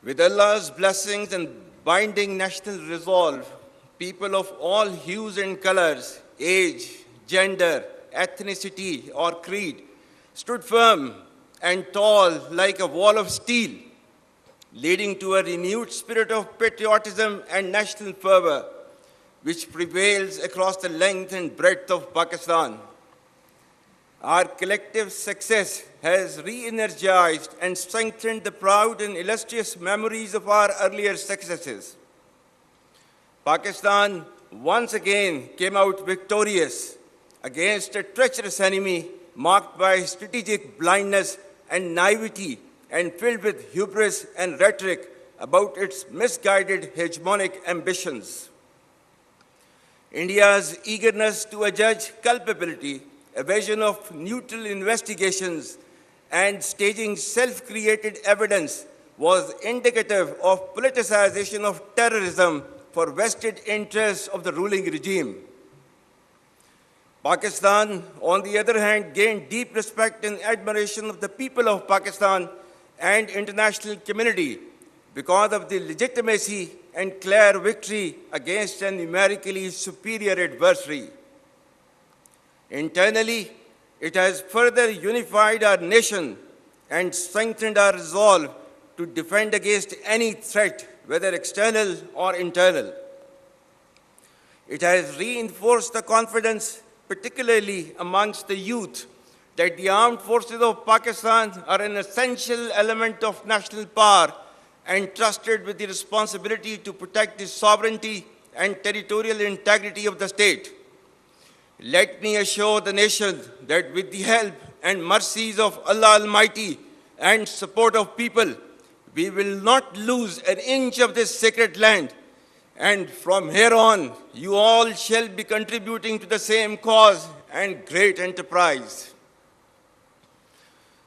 With Allah's blessings and binding national resolve, people of all hues and colors, age, gender, ethnicity, or creed stood firm and tall like a wall of steel, leading to a renewed spirit of patriotism and national fervor, which prevails across the length and breadth of Pakistan. Our collective success has re-energized and strengthened the proud and illustrious memories of our earlier successes. Pakistan once again came out victorious against a treacherous enemy marked by strategic blindness and naivety and filled with hubris and rhetoric about its misguided hegemonic ambitions. India's eagerness to adjudge culpability, evasion of neutral investigations, and staging self-created evidence was indicative of politicization of terrorism for vested interests of the ruling regime. Pakistan, on the other hand, gained deep respect and admiration of the people of Pakistan and international community because of the legitimacy and clear victory against a numerically superior adversary. Internally, it has further unified our nation and strengthened our resolve to defend against any threat, whether external or internal. It has reinforced the confidence, particularly amongst the youth, that the armed forces of Pakistan are an essential element of national power and trusted with the responsibility to protect the sovereignty and territorial integrity of the state. Let me assure the nation that with the help and mercies of Allah Almighty and support of people, we will not lose an inch of this sacred land. And from here on, you all shall be contributing to the same cause and great enterprise.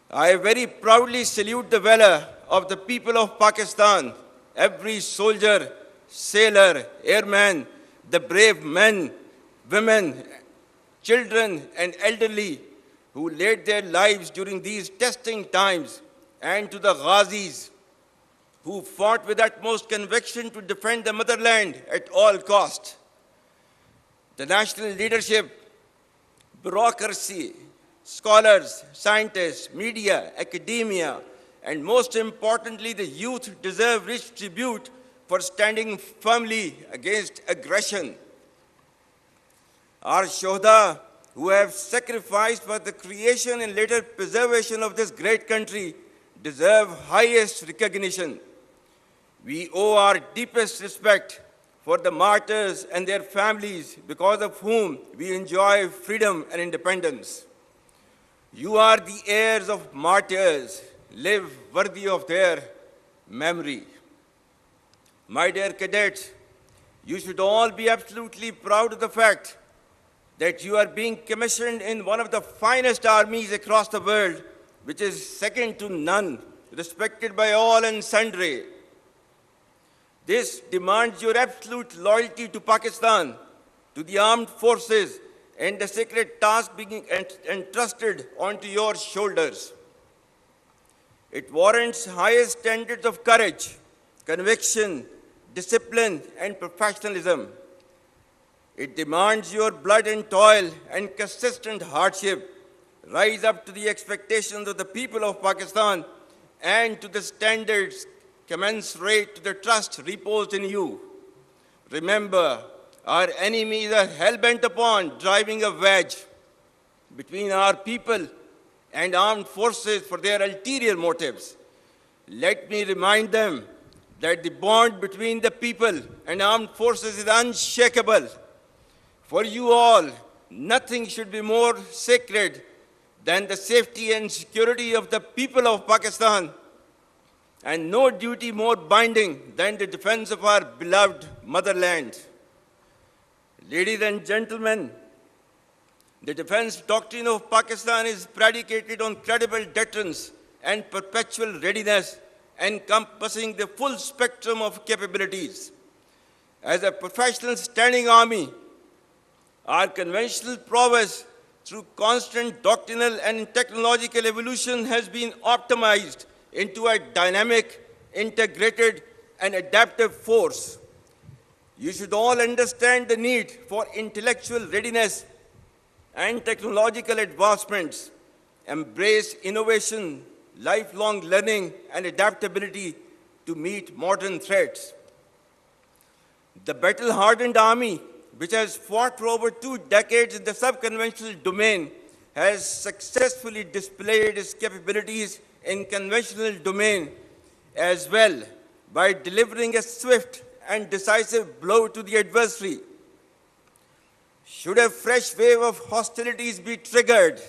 I very proudly salute the valor of the people of Pakistan, every soldier, sailor, airman, the brave men, women, children, and elderly who laid their lives during these testing times, and to the Ghazis who fought with utmost conviction to defend the motherland at all cost. The national leadership, bureaucracy, scholars, scientists, media, academia, and most importantly, the youth deserve rich tribute for standing firmly against aggression. Our Shohda, who have sacrificed for the creation and later preservation of this great country, deserve highest recognition. We owe our deepest respect for the martyrs and their families, because of whom we enjoy freedom and independence. You are the heirs of martyrs. Live worthy of their memory. My dear cadets, you should all be absolutely proud of the fact that you are being commissioned in one of the finest armies across the world, which is second to none, respected by all and sundry. This demands your absolute loyalty to Pakistan, to the armed forces, and the sacred task being entrusted onto your shoulders. It warrants highest standards of courage, conviction, discipline, and professionalism. It demands your blood and toil and consistent hardship rise up to the expectations of the people of Pakistan and to the standards commensurate to the trust reposed in you. Remember, our enemies are hell-bent upon driving a wedge between our people and armed forces for their ulterior motives. Let me remind them that the bond between the people and armed forces is unshakable. For you all, nothing should be more sacred than the safety and security of the people of Pakistan, and no duty more binding than the defense of our beloved motherland. Ladies and gentlemen, the defense doctrine of Pakistan is predicated on credible deterrence and perpetual readiness, encompassing the full spectrum of capabilities. As a professional standing army, our conventional prowess through constant doctrinal and technological evolution has been optimized into a dynamic integrated, and adaptive force. You should all understand the need for intellectual readiness and technological advancements, embrace innovation, lifelong learning, and adaptability to meet modern threats. The battle-hardened army, which has fought for over 2 decades in the sub-conventional domain, has successfully displayed its capabilities in conventional domain as well by delivering a swift and decisive blow to the adversary. Should a fresh wave of hostilities be triggered,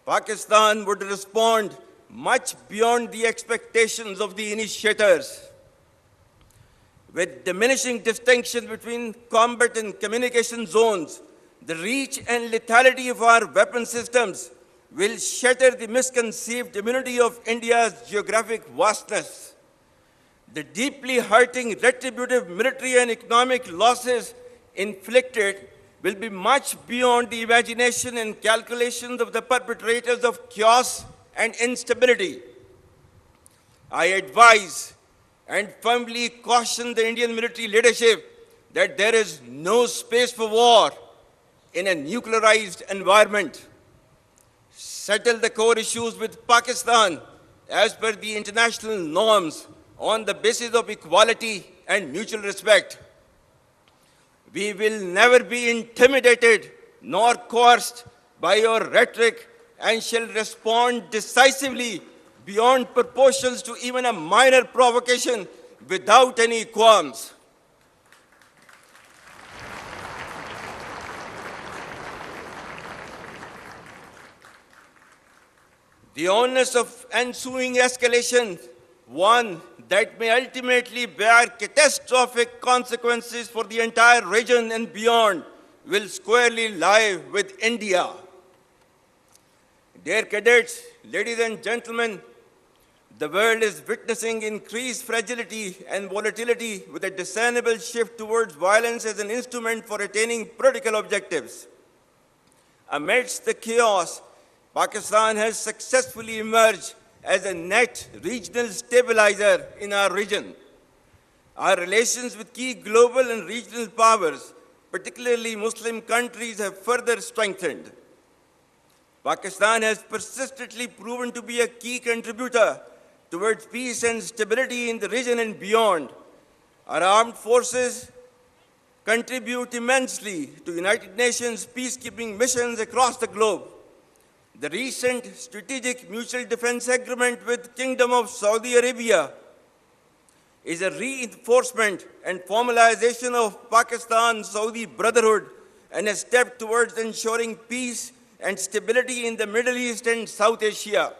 Pakistan would respond much beyond the expectations of the initiators. With diminishing distinction between combat and communication zones, the reach and lethality of our weapon systems will shatter the misconceived immunity of India's geographic vastness. The deeply hurting retributive military and economic losses inflicted will be much beyond the imagination and calculations of the perpetrators of chaos and instability. I advise and firmly caution the Indian military leadership that there is no space for war in a nuclearized environment. Settle the core issues with Pakistan as per the international norms on the basis of equality and mutual respect. We will never be intimidated nor coerced by your rhetoric and shall respond decisively beyond proportions to even a minor provocation without any qualms. The onus of ensuing escalation, one that may ultimately bear catastrophic consequences for the entire region and beyond, will squarely lie with India. Dear cadets, ladies and gentlemen, the world is witnessing increased fragility and volatility with a discernible shift towards violence as an instrument for attaining political objectives. Amidst the chaos, Pakistan has successfully emerged as a net regional stabilizer in our region. Our relations with key global and regional powers, particularly Muslim countries, have further strengthened. Pakistan has persistently proven to be a key contributor towards peace and stability in the region and beyond. Our armed forces contribute immensely to United Nations peacekeeping missions across the globe. The recent strategic mutual defense agreement with Kingdom of Saudi Arabia is a reinforcement and formalization of Pakistan-Saudi brotherhood and a step towards ensuring peace and stability in the Middle East and South Asia.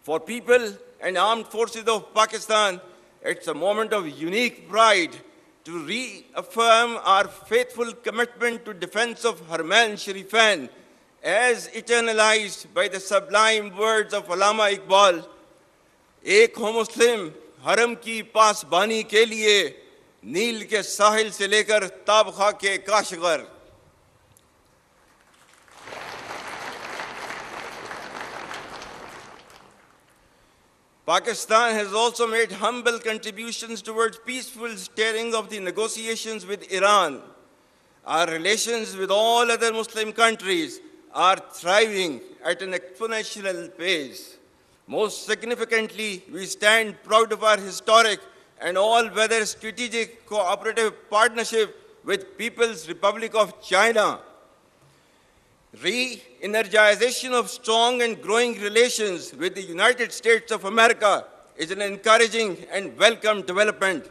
For people and armed forces of Pakistan, it's a moment of unique pride to reaffirm our faithful commitment to defense of Haramain Sharifan, as eternalized by the sublime words of Allama Iqbal, "Ek ho Muslim, haram ki pasbani ke liye, नील के साहिल से लेकर ताबखा के Kashgar." Pakistan has also made humble contributions towards peaceful steering of the negotiations with Iran. Our relations with all other Muslim countries are thriving at an exponential pace. Most significantly, we stand proud of our historic and all-weather strategic cooperative partnership with People's Republic of China. Re-energization of strong and growing relations with the United States of America is an encouraging and welcome development.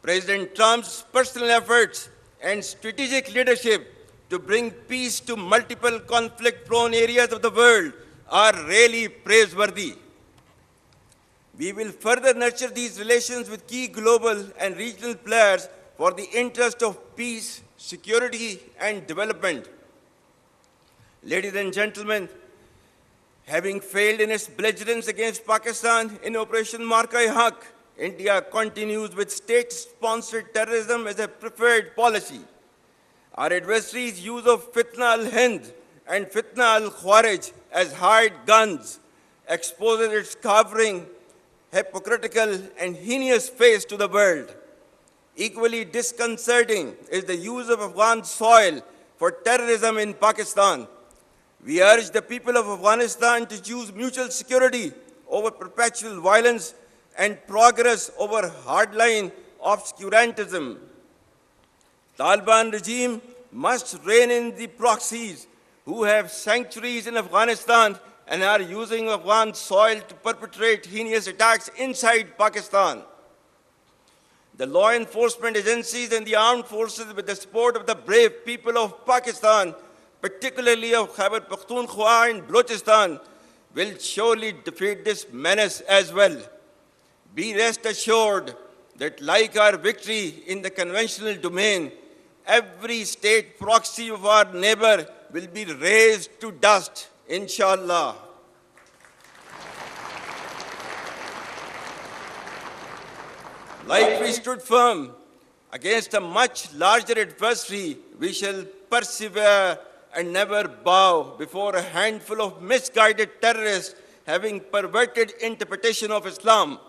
President Trump's personal efforts and strategic leadership to bring peace to multiple conflict-prone areas of the world are really praiseworthy. We will further nurture these relations with key global and regional players for the interest of peace, security, and development. Ladies and gentlemen, having failed in its belligerence against Pakistan in Operation Marka-e-Haq, India continues with state-sponsored terrorism as a preferred policy. Our adversaries' use of Fitna al-Hind and Fitna al-Khawarij as hired guns exposes its covering hypocritical and heinous face to the world. Equally disconcerting is the use of Afghan soil for terrorism in Pakistan. We urge the people of Afghanistan to choose mutual security over perpetual violence and progress over hardline obscurantism. Taliban regime must rein in the proxies who have sanctuaries in Afghanistan and are using Afghan soil to perpetrate heinous attacks inside Pakistan. The law enforcement agencies and the armed forces, with the support of the brave people of Pakistan, particularly of Khyber Pakhtunkhwa and Balochistan, will surely defeat this menace as well. Be rest assured that, like our victory in the conventional domain, every state proxy of our neighbor will be razed to dust, inshallah. Like we stood firm against a much larger adversary, we shall persevere and never bow before a handful of misguided terrorists having perverted interpretation of Islam.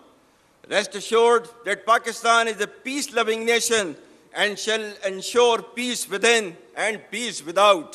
Rest assured that Pakistan is a peace-loving nation and shall ensure peace within and peace without.